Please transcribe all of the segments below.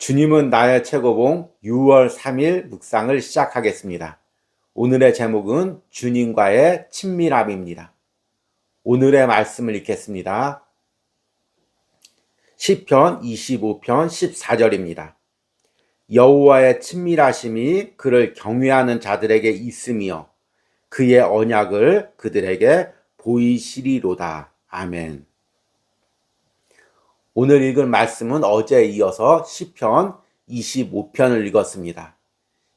주님은 나의 최고봉 6월 3일 묵상을 시작하겠습니다. 오늘의 제목은 주님과의 친밀함입니다. 오늘의 말씀을 읽겠습니다. 시편 25편 14절입니다. 여호와의 친밀하심이 그를 경외하는 자들에게 있으며 그의 언약을 그들에게 보이시리로다. 아멘. 오늘 읽은 말씀은 어제에 이어서 시편 25편을 읽었습니다.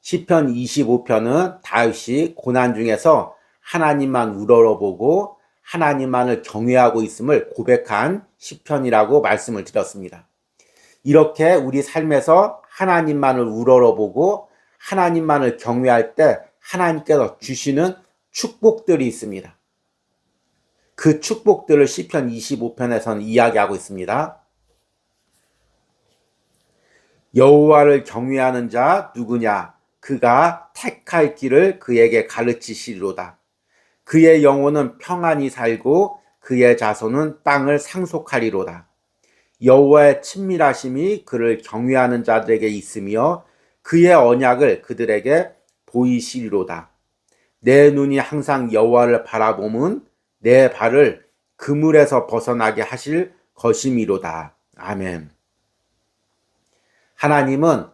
시편 25편은 다윗이 고난 중에서 하나님만 우러러보고 하나님만을 경외하고 있음을 고백한 시편이라고 말씀을 드렸습니다. 이렇게 우리 삶에서 하나님만을 우러러보고 하나님만을 경외할 때 하나님께서 주시는 축복들이 있습니다. 그 축복들을 시편 25편에서는 이야기하고 있습니다. 여호와를 경외하는 자 누구냐? 그가 택할 길을 그에게 가르치시리로다. 그의 영혼은 평안히 살고 그의 자손은 땅을 상속하리로다. 여호와의 친밀하심이 그를 경외하는 자들에게 있으며 그의 언약을 그들에게 보이시리로다. 내 눈이 항상 여호와를 바라보면 내 발을 그물에서 벗어나게 하실 것이미로다. 아멘. 하나님은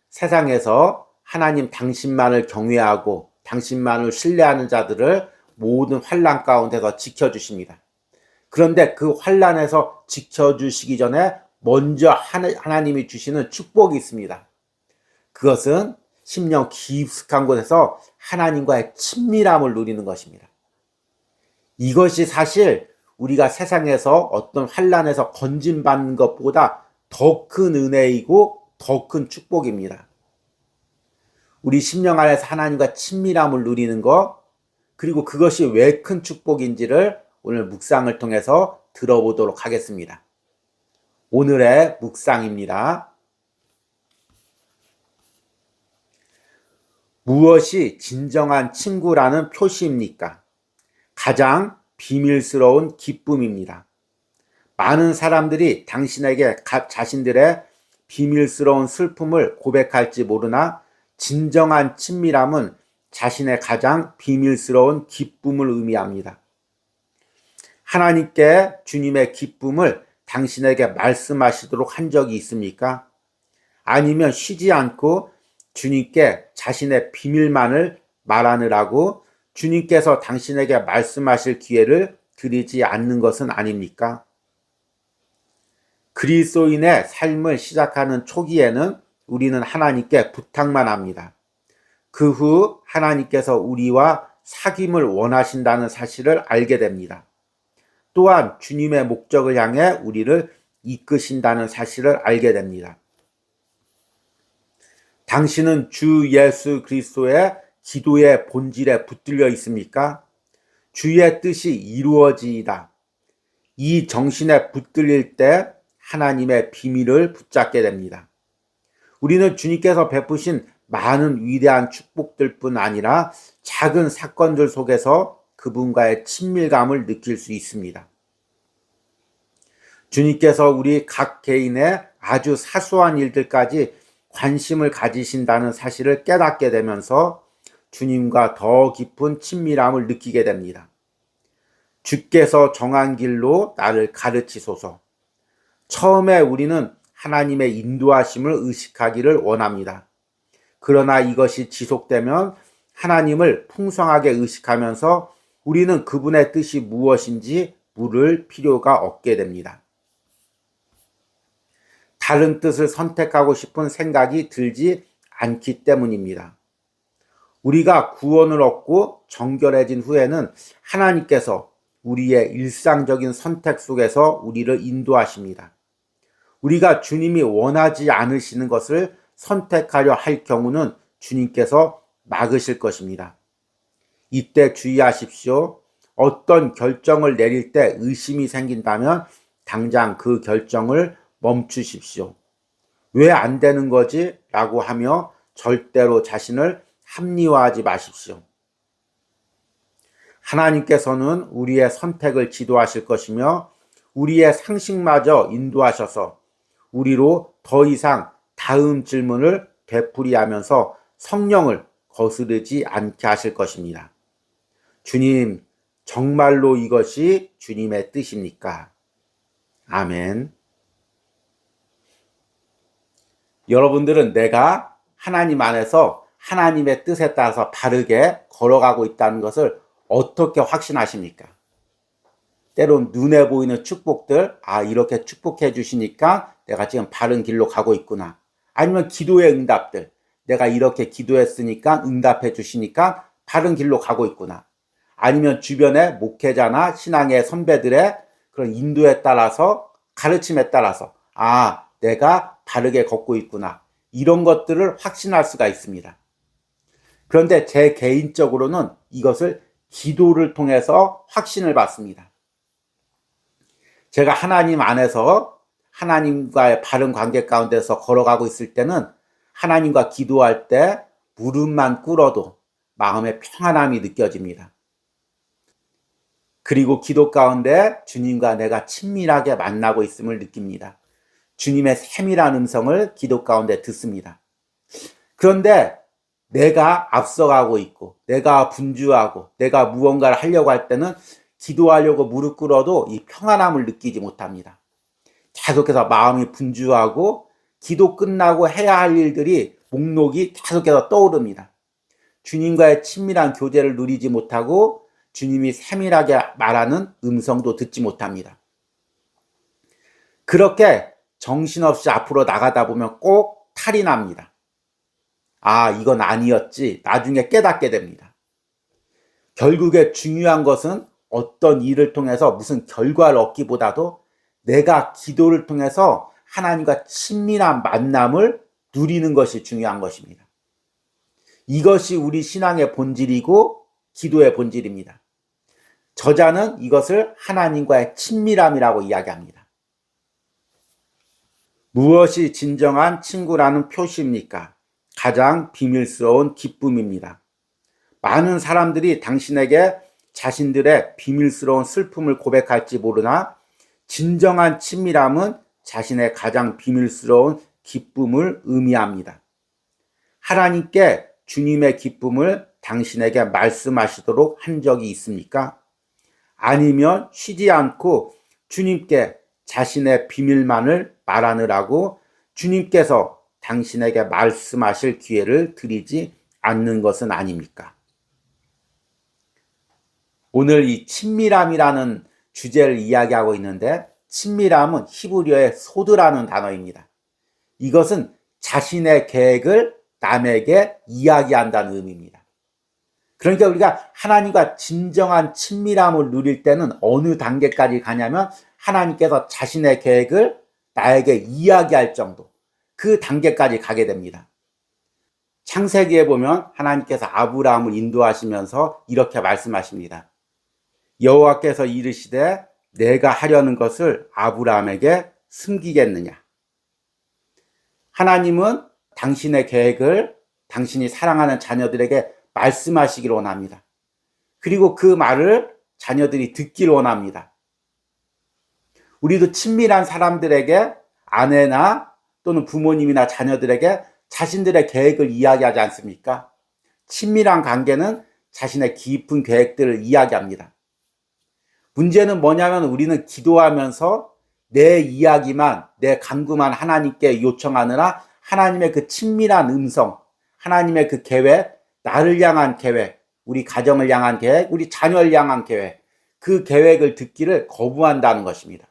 세상에서 하나님 당신만을 경외하고 당신만을 신뢰하는 자들을 모든 환난 가운데서 지켜주십니다. 그런데 그 환난에서 지켜주시기 전에 먼저 하나님이 주시는 축복이 있습니다. 그것은 심령 깊숙한 곳에서 하나님과의 친밀함을 누리는 것입니다. 이것이 사실 우리가 세상에서 어떤 환난에서 건진받는 것보다 더 큰 은혜이고 더 큰 축복입니다. 우리 심령 안에서 하나님과 친밀함을 누리는 것, 그리고 그것이 왜 큰 축복인지를 오늘 묵상을 통해서 들어보도록 하겠습니다. 오늘의 묵상입니다. 무엇이 진정한 친구라는 표시입니까? 가장 비밀스러운 기쁨입니다. 많은 사람들이 당신에게 자신들의 비밀스러운 슬픔을 고백할지 모르나 진정한 친밀함은 자신의 가장 비밀스러운 기쁨을 의미합니다. 하나님께 주님의 기쁨을 당신에게 말씀하시도록 한 적이 있습니까? 아니면 쉬지 않고 주님께 자신의 비밀만을 말하느라고 주님께서 당신에게 말씀하실 기회를 드리지 않는 것은 아닙니까? 그리스도인의 삶을 시작하는 초기에는 우리는 하나님께 부탁만 합니다. 그 후 하나님께서 우리와 사귐을 원하신다는 사실을 알게 됩니다. 또한 주님의 목적을 향해 우리를 이끄신다는 사실을 알게 됩니다. 당신은 주 예수 그리스도의 기도의 본질에 붙들려 있습니까? 주의 뜻이 이루어지이다. 이 정신에 붙들릴 때 하나님의 비밀을 붙잡게 됩니다. 우리는 주님께서 베푸신 많은 위대한 축복들뿐 아니라 작은 사건들 속에서 그분과의 친밀감을 느낄 수 있습니다. 주님께서 우리 각 개인의 아주 사소한 일들까지 관심을 가지신다는 사실을 깨닫게 되면서 주님과 더 깊은 친밀함을 느끼게 됩니다. 주께서 정한 길로 나를 가르치소서. 처음에 우리는 하나님의 인도하심을 의식하기를 원합니다. 그러나 이것이 지속되면 하나님을 풍성하게 의식하면서 우리는 그분의 뜻이 무엇인지 물을 필요가 없게 됩니다. 다른 뜻을 선택하고 싶은 생각이 들지 않기 때문입니다. 우리가 구원을 얻고 정결해진 후에는 하나님께서 우리의 일상적인 선택 속에서 우리를 인도하십니다. 우리가 주님이 원하지 않으시는 것을 선택하려 할 경우는 주님께서 막으실 것입니다. 이때 주의하십시오. 어떤 결정을 내릴 때 의심이 생긴다면 당장 그 결정을 멈추십시오. 왜 안 되는 거지? 라고 하며 절대로 자신을 합리화하지 마십시오. 하나님께서는 우리의 선택을 지도하실 것이며 우리의 상식마저 인도하셔서 우리로 더 이상 다음 질문을 되풀이하면서 성령을 거스르지 않게 하실 것입니다. 주님, 정말로 이것이 주님의 뜻입니까? 아멘. 여러분들은 내가 하나님 안에서 하나님의 뜻에 따라서 바르게 걸어가고 있다는 것을 어떻게 확신하십니까? 때론 눈에 보이는 축복들, 이렇게 축복해 주시니까 내가 지금 바른 길로 가고 있구나. 아니면 기도의 응답들, 내가 이렇게 기도했으니까 응답해 주시니까 바른 길로 가고 있구나. 아니면 주변의 목회자나 신앙의 선배들의 그런 인도에 따라서, 가르침에 따라서, 내가 바르게 걷고 있구나. 이런 것들을 확신할 수가 있습니다. 그런데 제 개인적으로는 이것을 기도를 통해서 확신을 받습니다. 제가 하나님 안에서 하나님과의 바른 관계 가운데서 걸어가고 있을 때는 하나님과 기도할 때 무릎만 꿇어도 마음의 평안함이 느껴집니다. 그리고 기도 가운데 주님과 내가 친밀하게 만나고 있음을 느낍니다. 주님의 세밀한 음성을 기도 가운데 듣습니다. 그런데 내가 앞서가고 있고 내가 분주하고 내가 무언가를 하려고 할 때는 기도하려고 무릎 꿇어도 이 평안함을 느끼지 못합니다. 계속해서 마음이 분주하고 기도 끝나고 해야 할 일들이 목록이 계속해서 떠오릅니다. 주님과의 친밀한 교제를 누리지 못하고 주님이 세밀하게 말하는 음성도 듣지 못합니다. 그렇게 정신없이 앞으로 나가다 보면 꼭 탈이 납니다. 이건 아니었지. 나중에 깨닫게 됩니다. 결국에 중요한 것은 어떤 일을 통해서 무슨 결과를 얻기보다도 내가 기도를 통해서 하나님과 친밀한 만남을 누리는 것이 중요한 것입니다. 이것이 우리 신앙의 본질이고 기도의 본질입니다. 저자는 이것을 하나님과의 친밀함이라고 이야기합니다. 무엇이 진정한 친구라는 표시입니까? 가장 비밀스러운 기쁨입니다. 많은 사람들이 당신에게 자신들의 비밀스러운 슬픔을 고백할지 모르나 진정한 친밀함은 자신의 가장 비밀스러운 기쁨을 의미합니다. 하나님께 주님의 기쁨을 당신에게 말씀하시도록 한 적이 있습니까? 아니면 쉬지 않고 주님께 자신의 비밀만을 말하느라고 주님께서 당신에게 말씀하실 기회를 드리지 않는 것은 아닙니까? 오늘 이 친밀함이라는 주제를 이야기하고 있는데 친밀함은 히브리어의 소드라는 단어입니다. 이것은 자신의 계획을 남에게 이야기한다는 의미입니다. 그러니까 우리가 하나님과 진정한 친밀함을 누릴 때는 어느 단계까지 가냐면 하나님께서 자신의 계획을 나에게 이야기할 정도, 그 단계까지 가게 됩니다. 창세기에 보면 하나님께서 아브라함을 인도하시면서 이렇게 말씀하십니다. 여호와께서 이르시되 내가 하려는 것을 아브라함에게 숨기겠느냐. 하나님은 당신의 계획을 당신이 사랑하는 자녀들에게 말씀하시기를 원합니다. 그리고 그 말을 자녀들이 듣기를 원합니다. 우리도 친밀한 사람들에게 아내나 또는 부모님이나 자녀들에게 자신들의 계획을 이야기하지 않습니까? 친밀한 관계는 자신의 깊은 계획들을 이야기합니다. 문제는 뭐냐면 우리는 기도하면서 내 이야기만, 내 간구만 하나님께 요청하느라 하나님의 그 친밀한 음성, 하나님의 그 계획, 나를 향한 계획, 우리 가정을 향한 계획, 우리 자녀를 향한 계획, 그 계획을 듣기를 거부한다는 것입니다.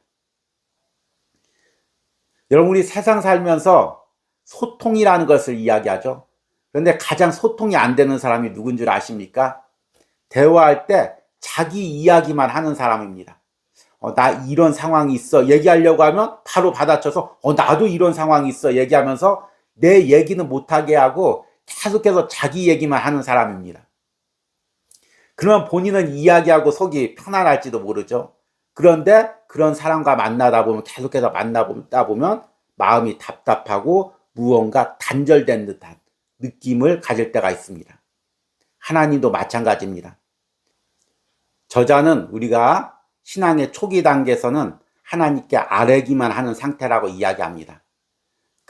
여러분, 우리 세상 살면서 소통이라는 것을 이야기하죠. 그런데 가장 소통이 안 되는 사람이 누군 줄 아십니까? 대화할 때 자기 이야기만 하는 사람입니다. 나 이런 상황이 있어 얘기하려고 하면 바로 받아쳐서 나도 이런 상황이 있어 얘기하면서 내 얘기는 못하게 하고 계속해서 자기 얘기만 하는 사람입니다. 그러면 본인은 이야기하고 속이 편안할지도 모르죠. 그런데 그런 사람과 만나다 보면 계속해서 만나다 보면 마음이 답답하고 무언가 단절된 듯한 느낌을 가질 때가 있습니다. 하나님도 마찬가지입니다. 저자는 우리가 신앙의 초기 단계에서는 하나님께 아뢰기만 하는 상태라고 이야기합니다.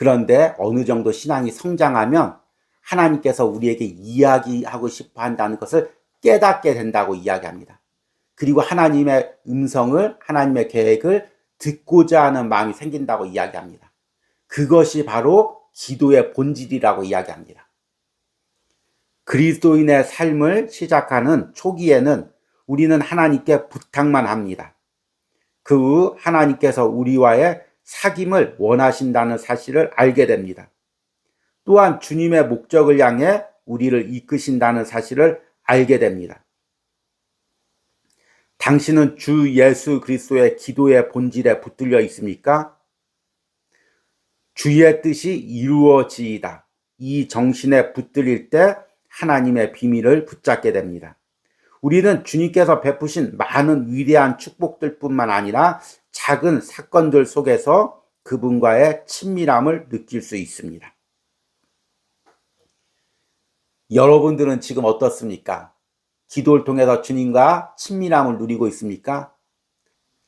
그런데 어느 정도 신앙이 성장하면 하나님께서 우리에게 이야기하고 싶어 한다는 것을 깨닫게 된다고 이야기합니다. 그리고 하나님의 음성을, 하나님의 계획을 듣고자 하는 마음이 생긴다고 이야기합니다. 그것이 바로 기도의 본질이라고 이야기합니다. 그리스도인의 삶을 시작하는 초기에는 우리는 하나님께 부탁만 합니다. 그 후 하나님께서 우리와의 사귐을 원하신다는 사실을 알게 됩니다. 또한 주님의 목적을 향해 우리를 이끄신다는 사실을 알게 됩니다. 당신은 주 예수 그리스도의 기도의 본질에 붙들려 있습니까? 주의 뜻이 이루어지이다. 이 정신에 붙들릴 때 하나님의 비밀을 붙잡게 됩니다. 우리는 주님께서 베푸신 많은 위대한 축복들뿐만 아니라 작은 사건들 속에서 그분과의 친밀함을 느낄 수 있습니다. 여러분들은 지금 어떻습니까? 기도를 통해서 주님과 친밀함을 누리고 있습니까?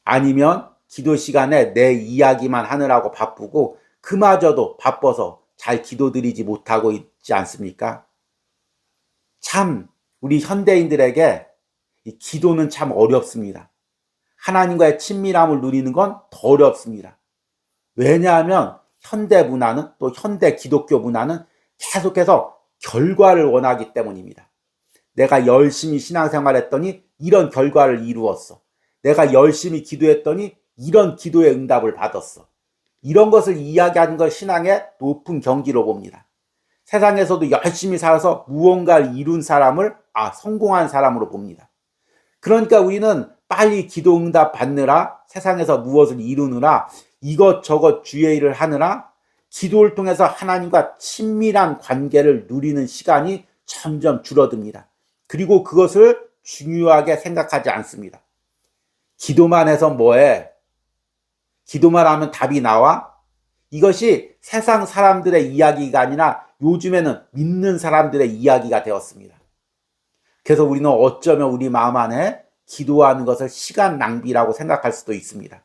아니면 기도 시간에 내 이야기만 하느라고 바쁘고 그마저도 바빠서 잘 기도드리지 못하고 있지 않습니까? 참 우리 현대인들에게 이 기도는 참 어렵습니다. 하나님과의 친밀함을 누리는 건 더 어렵습니다. 왜냐하면 현대 문화는 또 현대 기독교 문화는 계속해서 결과를 원하기 때문입니다. 내가 열심히 신앙생활했더니 이런 결과를 이루었어. 내가 열심히 기도했더니 이런 기도의 응답을 받았어. 이런 것을 이야기하는 걸 신앙의 높은 경지로 봅니다. 세상에서도 열심히 살아서 무언가를 이룬 사람을 성공한 사람으로 봅니다. 그러니까 우리는 빨리 기도 응답 받느라 세상에서 무엇을 이루느라 이것저것 주의 일을 하느라 기도를 통해서 하나님과 친밀한 관계를 누리는 시간이 점점 줄어듭니다. 그리고 그것을 중요하게 생각하지 않습니다. 기도만 해서 뭐해? 기도만 하면 답이 나와? 이것이 세상 사람들의 이야기가 아니라 요즘에는 믿는 사람들의 이야기가 되었습니다. 그래서 우리는 어쩌면 우리 마음 안에 기도하는 것을 시간 낭비라고 생각할 수도 있습니다.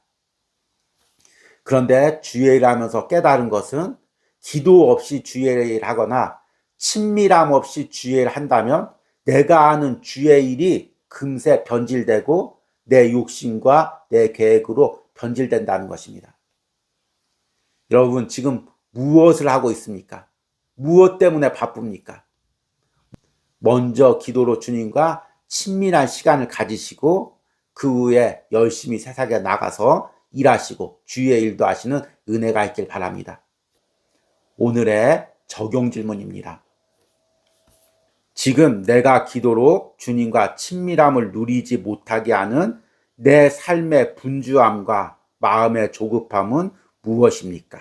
그런데 주의 일을 하면서 깨달은 것은 기도 없이 주의 일을 하거나 친밀함 없이 주의 일을 한다면 내가 하는 주의 일이 금세 변질되고 내 욕심과 내 계획으로 변질된다는 것입니다. 여러분 지금 무엇을 하고 있습니까? 무엇 때문에 바쁩니까? 먼저 기도로 주님과 친밀한 시간을 가지시고 그 후에 열심히 세상에 나가서 일하시고 주의 일도 하시는 은혜가 있길 바랍니다. 오늘의 적용 질문입니다. 지금 내가 기도로 주님과 친밀함을 누리지 못하게 하는 내 삶의 분주함과 마음의 조급함은 무엇입니까?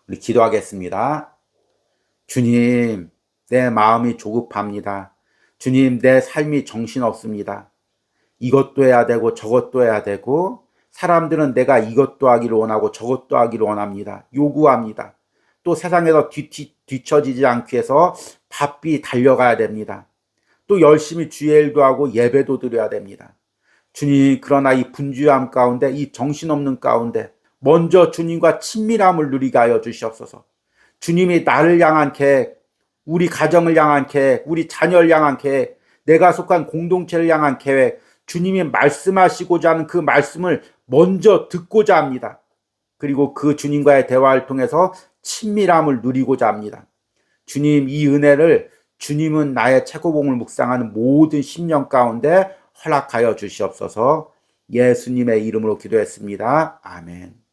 우리 기도하겠습니다. 주님, 내 마음이 조급합니다. 주님, 내 삶이 정신없습니다. 이것도 해야 되고 저것도 해야 되고 사람들은 내가 이것도 하기를 원하고 저것도 하기를 원합니다. 요구합니다. 또 세상에서 뒤처지지 않기 위해서 바삐 달려가야 됩니다. 또 열심히 주의 일도 하고 예배도 드려야 됩니다. 주님, 그러나 이 분주함 가운데, 이 정신없는 가운데 먼저 주님과 친밀함을 누리게 하여 주시옵소서. 주님이 나를 향한 계획, 우리 가정을 향한 계획, 우리 자녀를 향한 계획, 내가 속한 공동체를 향한 계획, 주님이 말씀하시고자 하는 그 말씀을 먼저 듣고자 합니다. 그리고 그 주님과의 대화를 통해서 친밀함을 누리고자 합니다. 주님, 이 은혜를 주님은 나의 최고봉을 묵상하는 모든 심령 가운데 허락하여 주시옵소서. 예수님의 이름으로 기도했습니다. 아멘.